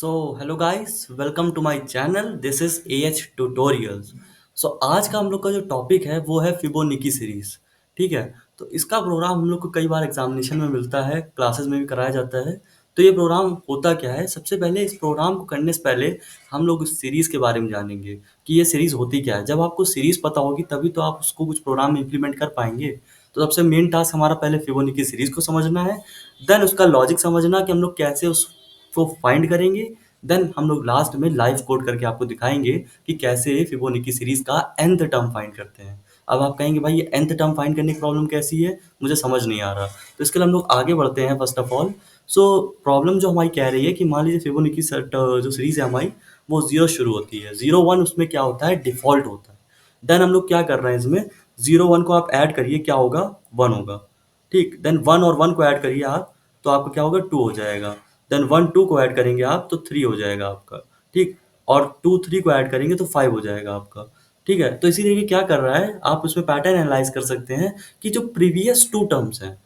So hello guys, welcome to my channel. This is AH tutorials. सो आज का हम लोग का जो टॉपिक है वो है फिबोनाची सीरीज। ठीक है। तो इसका प्रोग्राम हम लोग को कई बार एग्जामिनेशन में मिलता है, क्लासेस में भी कराया जाता है। तो ये प्रोग्राम होता क्या है? सबसे पहले इस प्रोग्राम को करने से पहले हम लोग उस सीरीज के बारे में जानेंगे कि ये सीरीज होती क्या है। जब आपको सीरीज पता होगी तभी तो आप उसको कुछ प्रोग्राम में इम्प्लीमेंट कर पाएंगे। तो सबसे मेन टास्क हमारा पहले फिबोनाची सीरीज को समझना है, देन उसका लॉजिक समझना कि हम लोग कैसे उस को फाइंड करेंगे। देन हम लोग लास्ट में लाइव कोड करके आपको दिखाएंगे कि कैसे फिबोनाची सीरीज का nth टर्म फाइंड करते हैं। अब आप कहेंगे भाई ये nth टर्म फाइंड करने की प्रॉब्लम कैसी है, मुझे समझ नहीं आ रहा। तो इसके लिए हम लोग आगे बढ़ते हैं। First of all so problem जो हमारी कह रही है कि मान लीजिए फिबोनाची जो सीरीज है हमारी वो जीरो शुरू होती है। जीरो वन उसमें क्या होता है, डिफॉल्ट होता है। देन हम लोग क्या कर रहे हैं इसमें, जीरो वन को आप ऐड करिए, क्या होगा, वन होगा। ठीक। देन वन और वन को ऐड करिए आप, तो आपका क्या होगा, टू हो जाएगा। देन वन टू को ऐड करेंगे आप तो थ्री हो जाएगा आपका। ठीक। और टू थ्री को ऐड करेंगे तो फाइव हो जाएगा आपका। ठीक है। तो इसी तरीके क्या कर रहा है, आप उसमें पैटर्न एनालाइज कर सकते हैं कि जो प्रीवियस टू टर्म्स हैं,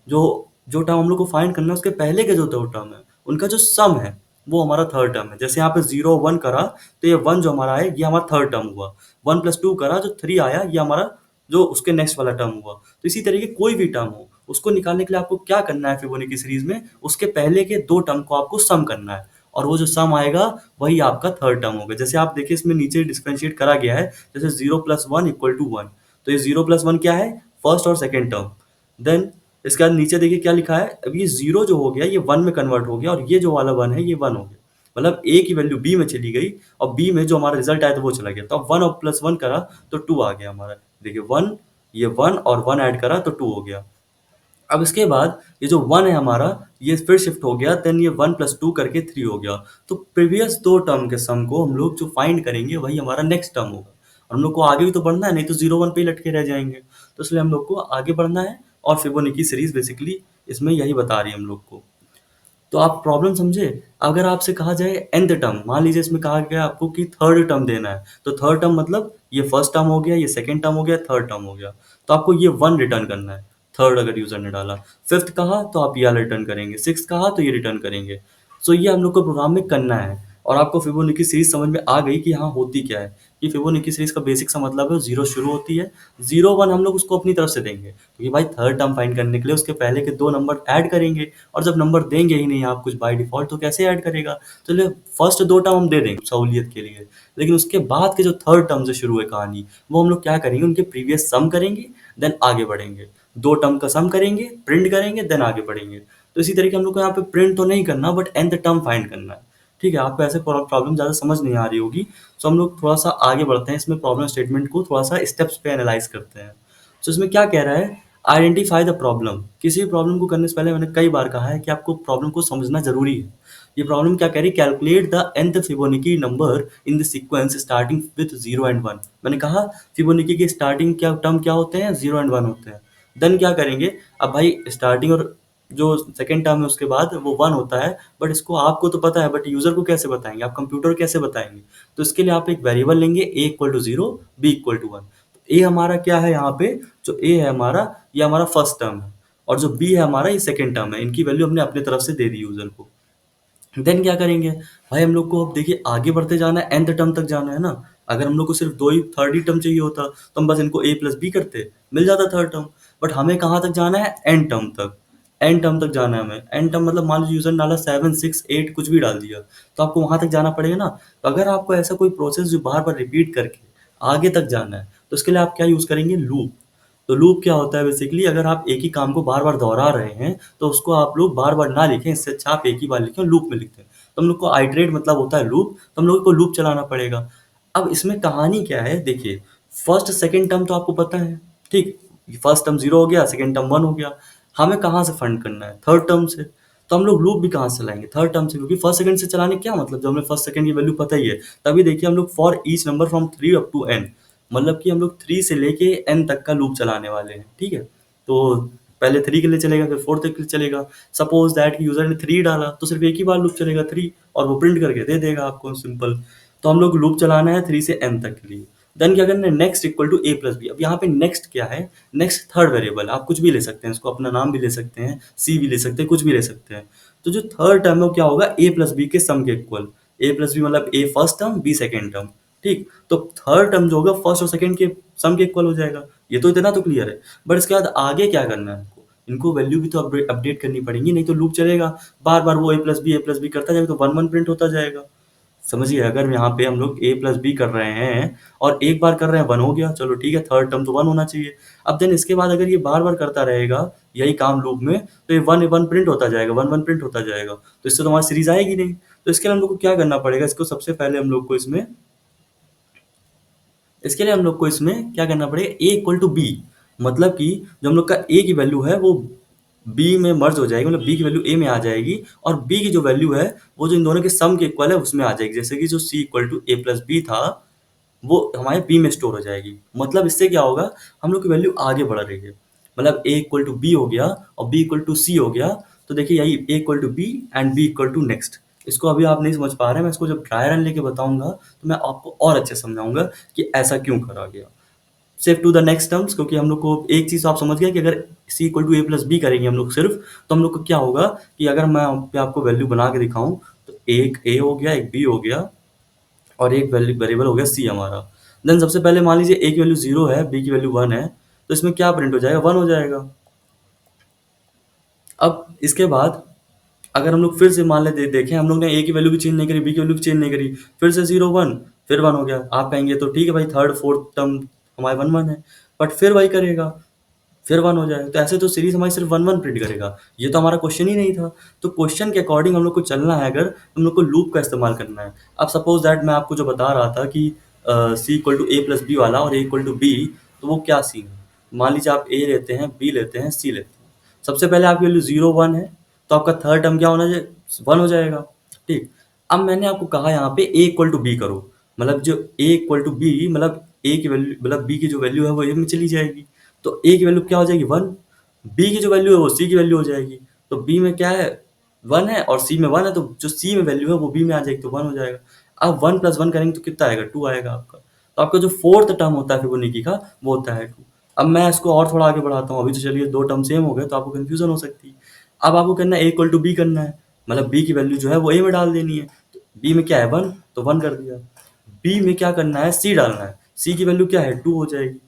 जो जो टर्म हम लोग को फाइंड करना है उसके पहले के जो दो टर्म है उनका जो सम है वो हमारा थर्ड टर्म है। जैसे यहाँ पे जीरो वन करा तो ये वन जो हमारा है ये हमारा थर्ड टर्म हुआ। वन प्लस टू करा जो थ्री आया ये हमारा जो उसके नेक्स्ट वाला टर्म हुआ। तो इसी तरीके कोई भी टर्म हो उसको निकालने के लिए आपको क्या करना है, फिबोनाची सीरीज में उसके पहले के दो टर्म को आपको सम करना है और वो जो सम आएगा वही आपका थर्ड टर्म होगा। जैसे आप देखिए इसमें नीचे डिफरेंशिएट करा गया है, जैसे zero plus one equal to one. तो ये जीरो प्लस वन क्या है, फर्स्ट और सेकेंड टर्म। देन इसके बाद नीचे देखिए क्या लिखा है, अब ये जीरो जो हो गया ये वन में कन्वर्ट हो गया और ये जो वाला वन है ये वन हो गया। मतलब ए की वैल्यू बी में चली गई और बी में जो हमारा रिजल्ट आया था वो चला गया। तो अब वन और प्लस वन करा तो टू आ गया हमारा। देखिए वन, ये वन और वन ऐड करा तो टू हो गया। अब इसके बाद ये जो वन है हमारा ये फिर शिफ्ट हो गया, देन ये वन प्लस टू करके थ्री हो गया। तो प्रीवियस दो टर्म के सम को हम लोग जो फाइंड करेंगे वही हमारा नेक्स्ट टर्म होगा। और हम लोग को आगे भी तो बढ़ना है, नहीं तो जीरो वन पे ही लटके रह जाएंगे। तो इसलिए हम लोग को आगे बढ़ना है और फिबोनाची सीरीज बेसिकली इसमें यही बता रही है हम लोग को। तो आप प्रॉब्लम समझे। अगर आपसे कहा जाए nth टर्म, मान लीजिए इसमें कहा गया आपको कि थर्ड टर्म देना है, तो थर्ड टर्म मतलब ये फर्स्ट टर्म हो गया, ये सेकंड टर्म हो गया, थर्ड टर्म हो गया। तो आपको ये वन रिटर्न करना है। थर्ड अगर यूजर ने डाला, फिफ्थ कहा तो आप ये वाला रिटर्न करेंगे, सिक्स कहा तो ये रिटर्न करेंगे। सो ये हम लोग को प्रोग्राम में करना है। और आपको फिबोनाची सीरीज समझ में आ गई कि हाँ होती क्या है। कि फिबोनाची सीरीज का बेसिक सा मतलब है जीरो शुरू होती है, जीरो वन हम लोग उसको अपनी तरफ से देंगे क्योंकि भाई थर्ड टर्म फाइंड करने के लिए उसके पहले के दो नंबर ऐड करेंगे। और जब नंबर देंगे ही नहीं आप कुछ बाय डिफॉल्ट तो कैसे ऐड करेगा। तो चलिए फर्स्ट दो टर्म हम दे देंगे सहूलियत के लिए, लेकिन उसके बाद के जो थर्ड टर्म से शुरू है कहानी वो हम लोग क्या करेंगे, उनके प्रीवियस सम करेंगे, देन आगे बढ़ेंगे। दो टर्म का सम करेंगे, प्रिंट करेंगे, देन आगे बढ़ेंगे। तो इसी तरीके हम लोग को यहाँ पे प्रिंट तो नहीं करना बट nth टर्म फाइंड करना है। ठीक है। आपको ऐसे प्रॉब्लम ज़्यादा समझ नहीं आ रही होगी। तो हम लोग थोड़ा सा आगे बढ़ते हैं, इसमें प्रॉब्लम स्टेटमेंट को थोड़ा सा स्टेप्स पे एनालाइज करते हैं। तो इसमें क्या कह रहा है, आइडेंटिफाई द प्रॉब्लम। किसी भी प्रॉब्लम को करने से पहले मैंने कई बार कहा है कि आपको प्रॉब्लम को समझना जरूरी है। ये प्रॉब्लम क्या कह रही है, calculate the nth Fibonacci number in the sequence starting with zero and one. मैंने कहा फिबोनाची के स्टार्टिंग क्या टर्म क्या होते हैं, जीरो एंड वन होते हैं। देन क्या करेंगे, अब भाई स्टार्टिंग और जो सेकेंड टर्म है उसके बाद वो वन होता है, बट इसको आपको तो पता है बट यूजर को कैसे बताएंगे, आप कंप्यूटर को कैसे बताएंगे। तो इसके लिए आप एक वेरिएबल लेंगे, A equal to zero, B equal to one. A हमारा क्या है यहाँ पे, जो ए है हमारा ये हमारा फर्स्ट टर्म है और जो बी है हमारा ये सेकेंड टर्म है। इनकी वैल्यू हमने अपनी तरफ से दे दी यूजर को। देन क्या करेंगे भाई, हम लोग को अब देखिए आगे बढ़ते जाना है, nth टर्म तक जाना है ना। अगर हम लोग को सिर्फ दो ही थर्ड ही टर्म चाहिए होता तो हम बस इनको a प्लस बी करते, मिल जाता थर्ड टर्म। बट हमें कहाँ तक जाना है, एन टर्म तक। एन टर्म तक जाना है हमें। एन टर्म मतलब मान लीजिए यूजर ने डाला सेवन सिक्स एट कुछ भी डाल दिया तो आपको वहां तक जाना पड़ेगा ना। तो अगर आपको ऐसा कोई प्रोसेस जो बार बार रिपीट करके आगे तक जाना है तो उसके लिए आप क्या यूज करेंगे, लूप। तो लूप क्या होता है, बेसिकली अगर आप एक ही काम को बार बार दोहरा रहे हैं तो उसको आप लोग बार बार ना लिखें, इससे अच्छा आप एक ही बार लिखें, लूप में लिखते हैं। तो हम लोग को आइटरेट मतलब होता है लूप, तो हम लोग को लूप चलाना पड़ेगा। अब इसमें कहानी क्या है देखिए, फर्स्ट सेकंड टर्म तो आपको पता है। ठीक। फर्स्ट टर्म जीरो हो गया, सेकंड टर्म वन हो गया। हमें कहाँ से फंड करना है, थर्ड टर्म से। तो हम लोग लूप भी कहाँ से लाएंगे, थर्ड टर्म से, क्योंकि फर्स्ट सेकंड से चलाने क्या मतलब, जब हमें फर्स्ट सेकंड की वैल्यू पता ही है। तभी देखिए हम लोग for each number from three up to N, मतलब कि हम लोग थ्री से लेके एन तक का लूप चलाने वाले हैं। ठीक है। तो पहले थ्री के लिए चलेगा, फिर फोर तक के लिए चलेगा। सपोज दैट कि यूजर ने थ्री डाला तो सिर्फ एक ही बार लूप चलेगा थ्री, और वो प्रिंट करके दे देगा आपको, सिंपल। तो हम लोग लूप चलाना है थ्री से एन तक के लिए। देन क्या करना है, next equal to A plus B. अब यहाँ पे नेक्स्ट क्या है, नेक्स्ट थर्ड वेरिएबल, आप कुछ भी ले सकते हैं, इसको अपना नाम भी ले सकते हैं, सी भी ले सकते हैं, कुछ भी ले सकते हैं। तो जो थर्ड टर्म है वो क्या होगा, ए प्लस बी के सम के इक्वल। ए प्लस बी मतलब A first term B second term, ठीक। तो थर्ड टर्म जो होगा फर्स्ट और सेकेंड के सम के इक्वल हो जाएगा। ये तो इतना तो क्लियर है। बट इसके बाद आगे क्या करना है हमको, इनको वैल्यू भी तो अपडेट करनी पड़ेगी, नहीं तो लूप चलेगा, बार बार वो ए प्लस बी करता जाएगा, तो वन वन प्रिंट होता जाएगा। समझिए, अगर यहाँ पे हम लोग ए प्लस बी कर रहे हैं और एक बार कर रहे हैं वन हो गया, चलो ठीक है, थर्ड टर्म तो वन होना चाहिए। अब देन इसके बाद अगर ये बार बार करता रहेगा यही काम लूप में, तो ये वन वन प्रिंट होता जाएगा, वन वन प्रिंट होता जाएगा, तो इससे तो हमारी सीरीज आएगी नहीं। तो इसके लिए हम लोग को क्या करना पड़ेगा, इसको सबसे पहले हम लोग को इसमें इसके लिए हम लोग को इसमें क्या करना पड़ेगा, ए इक्वल टू बी, मतलब कि जो हम लोग का ए की वैल्यू है वो बी में मर्ज हो जाएगी, मतलब बी की वैल्यू ए में आ जाएगी, और बी की जो वैल्यू है वो जो इन दोनों के सम के इक्वल है उसमें आ जाएगी। जैसे कि जो C equal to A plus B था वो हमारे बी में स्टोर हो जाएगी। मतलब इससे क्या होगा, हम लोग की वैल्यू आगे बढ़ रही है, मतलब ए इक्वल टू बी हो गया और बी इक्वल टू सी हो गया। तो देखिए यही A equal to B and B equal to next. इसको अभी आप नहीं समझ पा रहे हैं, मैं इसको जब ड्राई रन लेके बताऊंगा तो मैं आपको और अच्छे समझाऊंगा कि ऐसा क्यों करा गया। Shift to the next terms, क्योंकि हम लोग को एक चीज आप समझ गए कि अगर C equal to A plus B करेंगे हम लोग सिर्फ, तो हम लोग को क्या होगा कि अगर मैं पे आपको वैल्यू बना के दिखाऊं, तो एक ए हो गया, एक बी हो गया, और एक वेरिएबल हो गया सी हमारा। देन सबसे पहले मान लीजिए ए की वैल्यू 0 है, बी की वैल्यू 1 है, तो इसमें क्या प्रिंट हो जाएगा, 1 हो जाएगा। अब इसके बाद अगर हम लोग फिर से मान लेते देखें, हम लोग ने ए की वैल्यू भी चेंज नहीं करी, बी की वैल्यू भी चेंज नहीं करी, फिर से 0 1, फिर 1 हो गया। आप कहेंगे तो ठीक है भाई, थर्ड फोर्थ टर्म हमारे 1 1 है, बट फिर वही करेगा, फिर 1 हो जाएगा, तो ऐसे तो सीरीज हमारी सिर्फ 1 1 प्रिंट करेगा। ये तो हमारा क्वेश्चन ही नहीं था। तो क्वेश्चन के अकॉर्डिंग हम लोग को चलना है, अगर हम लोग को लूप का इस्तेमाल करना है। अब सपोज दैट मैं आपको जो बता रहा था कि C equal to A plus B वाला और ए इक्वल टू बी, तो वो क्या सीन है। मान लीजिए आप ए लेते हैं, बी लेते हैं, सी लेते हैं। सबसे पहले आपकी वैल्यू 0 1 है, तो आपका थर्ड टर्म क्या होना चाहिए, 1 हो जाएगा, ठीक। अब मैंने आपको कहा यहाँ पे ए इक्वल टू बी करो, मतलब जो ए इक्वल टू बी, मतलब ए की वैल्यू मतलब बी की जो वैल्यू है वो ए में चली जाएगी, तो ए की वैल्यू क्या हो जाएगी, 1। बी की जो वैल्यू है वो सी की वैल्यू हो जाएगी, तो बी में क्या है, 1 है, और सी में 1 है, तो जो सी में वैल्यू है वो बी में आ जाएगी, तो 1 हो जाएगा। अब 1 प्लस 1 करेंगे तो कितना आएगा, 2 आएगा आपका। तो आपका जो फोर्थ टर्म होता है फिबोनाची का, वो होता है 2। अब मैं इसको और थोड़ा आगे बढ़ाता हूँ, अभी तो चलिए दो टर्म सेम हो गए तो आपको कंफ्यूजन हो सकती है। अब आपको करना है ए इक्वल टू बी करना है, मतलब बी की वैल्यू जो है वो ए में डाल देनी है। तो बी में क्या है, 1, तो 1 कर दिया। बी में क्या करना है, सी डालना है, सी की वैल्यू क्या है, 2 हो जाएगी,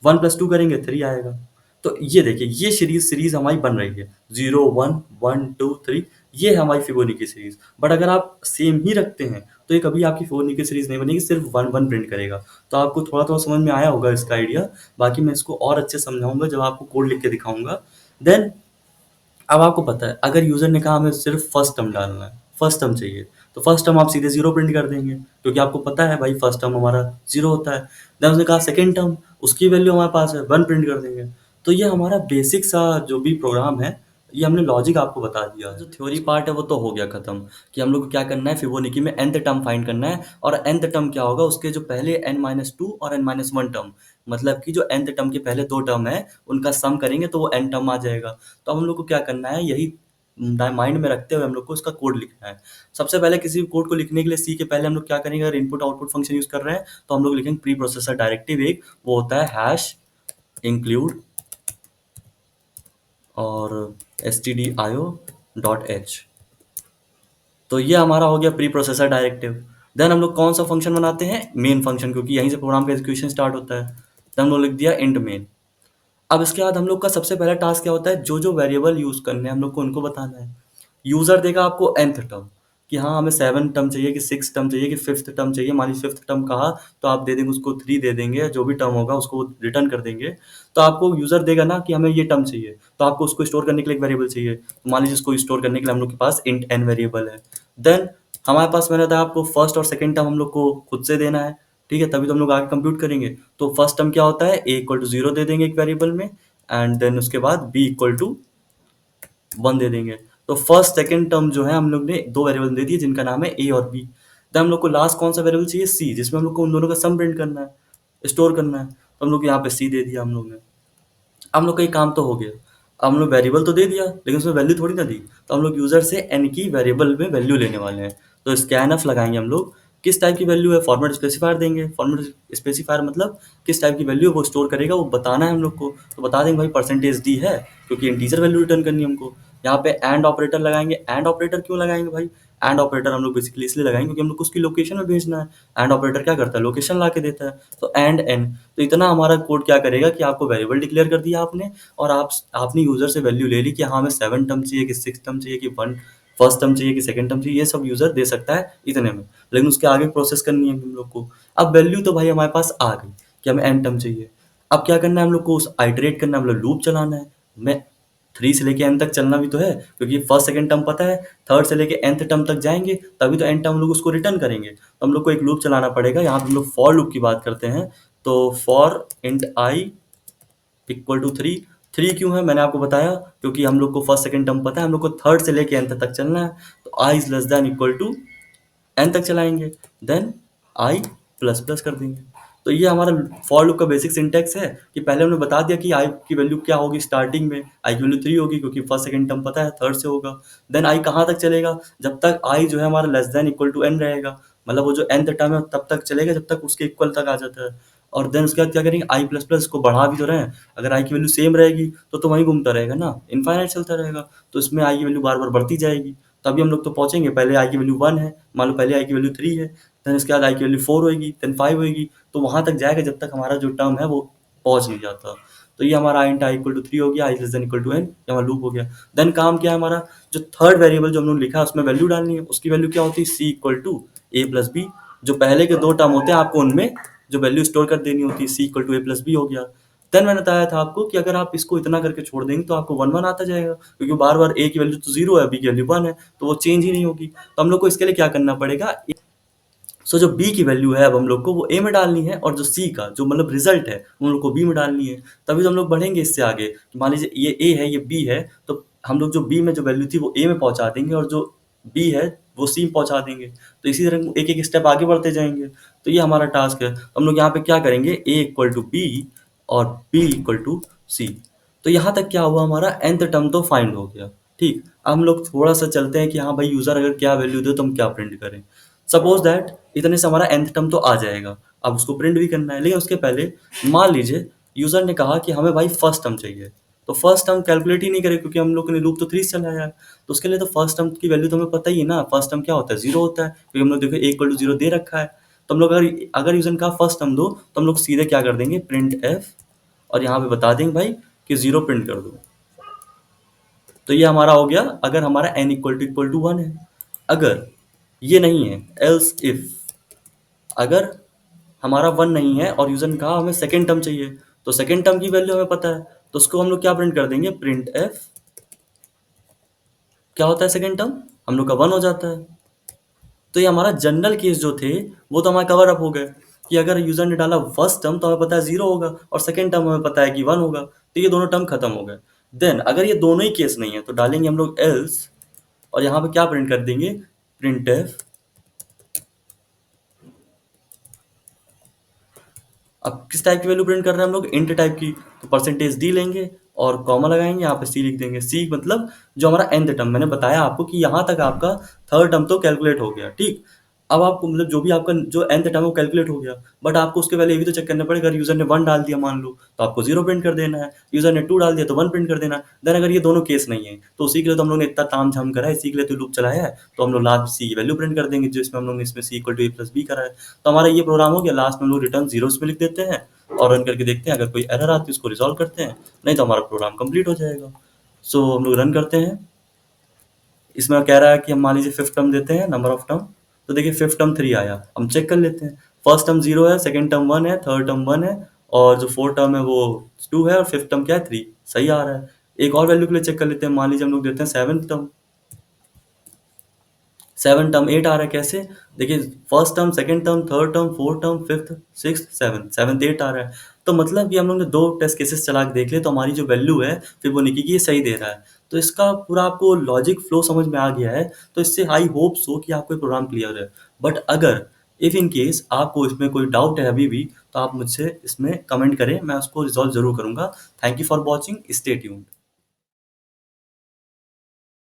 1 प्लस 2 करेंगे 3 आएगा। तो ये देखिए, ये सीरीज हमारी बन रही है, 0 1 1 2 3, ये है हमारी फिबोनाची सीरीज। बट अगर आप सेम ही रखते हैं तो ये कभी आपकी फिबोनाची सीरीज नहीं बनेगी, सिर्फ 1 1 प्रिंट करेगा। तो आपको थोड़ा थोड़ा समझ में आया होगा इसका आइडिया। बाकी मैं इसको और अच्छे समझाऊंगा जब आपको कोड लिख के दिखाऊंगा। देन अब आपको पता है, अगर यूजर ने कहा हमें सिर्फ फर्स्ट टर्म डालना है, फर्स्ट टर्म चाहिए, तो फर्स्ट टर्म आप सीधे 0 प्रिंट कर देंगे, क्योंकि आपको पता है भाई फर्स्ट टर्म हमारा 0 होता है। देन उसने कहा सेकेंड टर्म, उसकी वैल्यू हमारे पास है, 1 प्रिंट कर देंगे। तो ये हमारा बेसिक सा जो भी प्रोग्राम है, ये हमने लॉजिक आपको बता दिया है। जो थ्योरी पार्ट है वो तो हो गया खत्म, कि हम लोग को क्या करना है, फिबोनाची में nth टर्म फाइंड करना है, और nth टर्म क्या होगा, उसके जो पहले n-2 और n-1 टर्म, मतलब कि जो nth टर्म के पहले दो टर्म है उनका सम करेंगे तो वो n टर्म आ जाएगा। तो हम लोग को क्या करना है, यही माइंड में रखते हुए हम लोग को इसका कोड लिखना है। सबसे पहले किसी भी कोड को लिखने के लिए सी के पहले हम लोग क्या करेंगे, अगर इनपुट आउटपुट फंक्शन यूज कर रहे हैं तो हम लोग लिखेंगे प्री प्रोसेसर डायरेक्टिव, एक वो होता है हैश इंक्लूड और stdio.h। तो ये हमारा हो गया प्री प्रोसेसर डायरेक्टिव। देन हम लोग कौन सा फंक्शन बनाते हैं, मेन फंक्शन, क्योंकि यहीं से प्रोग्राम का एग्जीक्यूशन स्टार्ट होता है। देन हम लोग लिख दिया इंट मेन। अब इसके बाद हम लोग का सबसे पहला टास्क क्या होता है, जो जो वेरिएबल यूज करने हैं हम लोग को उनको बताना है। यूजर देगा आपको nth टर्म, कि हाँ हमें 7 टर्म चाहिए, कि 6 टर्म चाहिए, कि 5th टर्म चाहिए। मान लीजिए 5th टर्म कहा तो आप दे देंगे उसको 3 दे देंगे, जो भी टर्म होगा उसको रिटर्न कर देंगे। तो आपको यूजर देगा ना कि हमें ये टर्म चाहिए, तो आपको उसको स्टोर करने के लिए एक वेरिएबल चाहिए। तो मान लीजिए उसको स्टोर करने के लिए हम लोग के पास इंट n वेरिएबल है। देन हमारे पास मैंने बताया आपको फर्स्ट और सेकेंड टर्म हम लोग को खुद से देना है, ठीक है, तभी तो हम लोग आगे कंप्यूट करेंगे। तो फर्स्ट टर्म क्या होता है, a इक्वल टू 0 दे देंगे एक वेरिएबल में, एंड देन उसके बाद b इक्वल टू 1 दे देंगे। तो फर्स्ट सेकंड टर्म जो है हम लोग ने दो वेरिएबल दे दिए जिनका नाम है ए और बी। देन हम लोग को लास्ट कौन सा वेरिएबल चाहिए, सी, जिसमें हम लोग को उन दोनों का सम प्रिंट करना है, स्टोर करना है। तो हम लोग यहाँ पे सी दे दिया हम लोग ने। हम लोग का ये काम तो हो गया। अब हम लोग वेरिएबल तो दे दिया लेकिन उसमें वैल्यू थोड़ी ना दी, तो हम लोग यूजर से एन की वेरिएबल में वैल्यू लेने वाले हैं। तो स्कैनफ लगाएंगे हम लोग, किस टाइप की वैल्यू है, फॉर्मेट स्पेसिफायर देंगे। फॉर्मेट स्पेसिफायर मतलब किस टाइप की वैल्यू है वो स्टोर करेगा, वो बताना है हम लोग को। तो बता देंगे भाई परसेंटेज डी है, क्योंकि इंटीजर वैल्यू रिटर्न करनी है हमको। यहाँ पे एंड ऑपरेटर लगाएंगे। एंड ऑपरेटर क्यों लगाएंगे भाई? एंड ऑपरेटर हम लोग बेसिकली इसलिए लगाएंगे क्योंकि हम लोग को उसकी लोकेशन में भेजना है। एंड ऑपरेटर क्या करता है? लोकेशन ला के देता है। तो एंड एन, तो इतना हमारा कोड क्या करेगा कि आपको वेरिएबल डिक्लेयर कर दिया आपने, और आपने यूजर से वैल्यू ले ली कि हाँ हमें 7 टर्म चाहिए कि 6 टर्म चाहिए कि वन फर्स्ट टर्म चाहिए कि सेकंड टर्म चाहिए, ये सब यूजर दे सकता है इतने में, लेकिन उसके आगे प्रोसेस करनी है हम लोग को। अब वैल्यू तो भाई हमारे पास आ गई कि हमें एन टर्म चाहिए। अब क्या करना है हम लोग को? उस आइटरेट करना है, मतलब लूप चलाना है। मैं 3 से लेके एन तक चलना भी तो है, क्योंकि फर्स्ट सेकंड टर्म पता है, थर्ड से लेके nth टर्म तक जाएंगे तभी तो एन टर्म हम लोग उसको रिटर्न करेंगे। तो हम लोग को एक लूप चलाना पड़ेगा। यहाँ पे हम लोग फॉर लूप की बात करते हैं। तो for int I equal to 3। 3 क्यों है मैंने आपको बताया, क्योंकि हम लोग को फर्स्ट सेकंड टर्म पता है, हम लोग को थर्ड से लेके nth तक चलना है। तो I is less than equal to N तक चलाएंगे, देन आई प्लस प्लस कर देंगे। तो ये हमारा फॉर लूप का बेसिक सिंटेक्स है कि पहले हमने बता दिया कि आई की वैल्यू क्या होगी स्टार्टिंग में। आई की वैल्यू 3 होगी क्योंकि फर्स्ट सेकंड टर्म पता है, थर्ड से होगा। देन आई कहाँ तक चलेगा? जब तक आई जो है हमारा less than equal to N रहेगा, मतलब वो जो nth टर्म है तब तक चलेगा जब तक उसके इक्वल तक आ जाता है। और देन उसके बाद क्या करेंगे? आई प्लस प्लस को बढ़ा भी तो रहे हैं, अगर आई की वैल्यू सेम रहेगी तो वहीं घूमता रहेगा ना, इनफाइनाइट चलता रहेगा। तो इसमें आई की वैल्यू बार बार बढ़ती जाएगी, तभी हम लोग तो पहुंचेंगे। पहले आई की वैल्यू 1 है, मान लो पहले आई की वैल्यू 3 है, देन इसके बाद आई की वैल्यू 4 होगी, देन 5 होगी, तो वहां तक जाएगा जब तक हमारा जो टर्म है वो पहुंच नहीं जाता। तो ये हमारा इंट आई इक्वल टू 3 हो गया, I less than equal to N, ये हमारा लूप हो गया। देन काम क्या है हमारा? जो थर्ड वेरिएबल जो हम लोग लिखा है उसमें वैल्यू डालनी है। उसकी वैल्यू क्या होती है? C equal to A plus B. जो पहले के दो टर्म होते हैं आपको उनमें जो वैल्यू स्टोर कर देनी होती है, C equal to A plus B हो गया। देन मैंने बताया था आपको कि अगर आप इसको इतना करके छोड़ देंगे तो आपको 1 1 आता जाएगा, क्योंकि बार बार ए की वैल्यू तो 0 है, बी की वैल्यू 1 है, तो वो चेंज ही नहीं होगी। तो हम लोग को इसके लिए क्या करना पड़ेगा? सो जो बी की वैल्यू है अब हम लोग को वो ए में डालनी है, और जो सी का जो मतलब रिजल्ट है वो हम लोग को बी में डालनी है। तभी तो हम लोग बढ़ेंगे इससे आगे। मान लीजिए ये ए है, ये बी है, तो हम लोग जो बी में जो वैल्यू थी वो ए में पहुंचा देंगे, और जो बी है वो सी में पहुंचा देंगे। तो इसी तरह एक एक स्टेप आगे बढ़ते जाएंगे। तो ये हमारा टास्क है। तो हम लोग यहाँ पे क्या करेंगे? ए इक्वल टू बी और बी इक्वल टू सी। तो यहाँ तक क्या हुआ? हमारा nth टर्म तो फाइंड हो गया। ठीक, अब हम लोग थोड़ा सा चलते हैं कि हाँ भाई यूजर अगर क्या वैल्यू दे तो हम क्या प्रिंट करें। सपोज दैट इतने से हमारा nth टर्म तो आ जाएगा, अब उसको प्रिंट भी करना है, लेकिन उसके पहले मान लीजिए यूजर ने कहा कि हमें भाई फर्स्ट टर्म चाहिए। तो फर्स्ट टर्म कैलकुलेट ही नहीं करे क्योंकि हम लोग ने लूप तो 3 से चलाया है। तो उसके लिए तो फर्स्ट टर्म की वैल्यू तो हमें पता ही है ना, फर्स्ट टर्म क्या होता है? 0 होता है, क्योंकि हम लोग देखो ए इक्वल टू 0 दे रखा है। तो हम लोग अगर अगर यूजर ने कहा फर्स्ट टर्म दो, तो हम लोग सीधे क्या कर देंगे? प्रिंट एफ, और यहाँ पे बता देंगे भाई कि 0 प्रिंट कर दो। तो ये हमारा हो गया अगर हमारा n इक्वल टू 1 है। अगर ये नहीं है, एल्स इफ, अगर हमारा 1 नहीं है और यूजर ने कहा हमें सेकेंड टर्म चाहिए, तो सेकेंड टर्म की वैल्यू हमें पता है, तो उसको हम लोग क्या प्रिंट कर देंगे? Print F. क्या होता है सेकेंड टर्म? हम लोग का 1 हो जाता है। तो ये हमारा जनरल केस जो थे वो तो हमारे कवर अप हो गए कि अगर यूजर ने डाला फर्स्ट टर्म तो हमें पता है 0 होगा, और सेकेंड टर्म हमें पता है कि 1 होगा, तो ये दोनों टर्म खत्म हो गए। देन अगर ये दोनों ही केस नहीं है तो डालेंगे हम लोग एल्स, और यहाँ पे क्या प्रिंट कर देंगे? Print F. अब किस टाइप की वैल्यू प्रिंट कर रहे हैं हम लोग? इंट टाइप की। तो परसेंटेज डी लेंगे और कॉमा लगाएंगे, यहाँ पे सी लिख देंगे। सी मतलब जो हमारा nth टर्म, मैंने बताया आपको कि यहाँ तक आपका थर्ड टर्म तो कैलकुलेट हो गया। ठीक, अब आपको मतलब जो भी आपका जो nth टर्म है वो कैलकुलेट हो गया, बट आपको उसके पहले ये भी तो चेक करना पड़ेगा। अगर यूजर ने 1 डाल दिया मान लो तो आपको 0 प्रिंट कर देना है, यूजर ने 2 डाल दिया तो 1 प्रिंट कर देना है। देन अगर ये दोनों केस नहीं है तो उसी के लिए तो हम लोग ने इतना ताम झाम करा है, इसी के लिए तो लूप चलाया है। तो हम लोग लास्ट सी की वैल्यू प्रिंट कर देंगे, जो इसमें हम लोग ने इसमें C equal to A plus B करा है। तो हमारा ये प्रोग्राम हो गया। लास्ट में हम लोग रिटर्न 0 में लिख देते हैं और रन करके देखते हैं, अगर कोई एरर आती है उसको रिजॉल्व करते हैं, नहीं तो हमारा प्रोग्राम कंप्लीट हो जाएगा। सो हम लोग रन करते हैं। इसमें कह रहा है कि हम मान लीजिए फिफ्थ टर्म देते हैं, नंबर ऑफ टर्म। तो देखिए फिफ्थ टर्म 3 आया, हम चेक कर लेते हैं। फर्स्ट टर्म 0 है, सेकंड टर्म 1 है, थर्ड टर्म 1 है, और जो फोर्थ टर्म है वो 2 है, और फिफ्थ टर्म क्या है? 3। सही आ रहा है। एक और वैल्यू के लिए चेक कर लेते हैं। मान लीजिए हम लोग देते हैं सेवन्थ टर्म। 7 टर्म 8 आ रहा है। कैसे? देखिए first term, second term, third term, fourth term, fifth, sixth, seventh 8 आ रहा है। तो मतलब कि हम लोग ने 2 टेस्ट केसेस चला के देख लिए, तो हमारी जो वैल्यू है फिबोनाची की ये सही दे रहा है। तो इसका पूरा आपको लॉजिक फ्लो समझ में आ गया है। तो इससे आई होप सो कि आपको ये प्रोग्राम क्लियर है। बट अगर इफ इन केस आपको इसमें कोई डाउट है अभी भी, तो आप मुझसे इसमें कमेंट करें, मैं उसको रिजॉल्व जरूर करूंगा। Thank you for watching, stay tuned.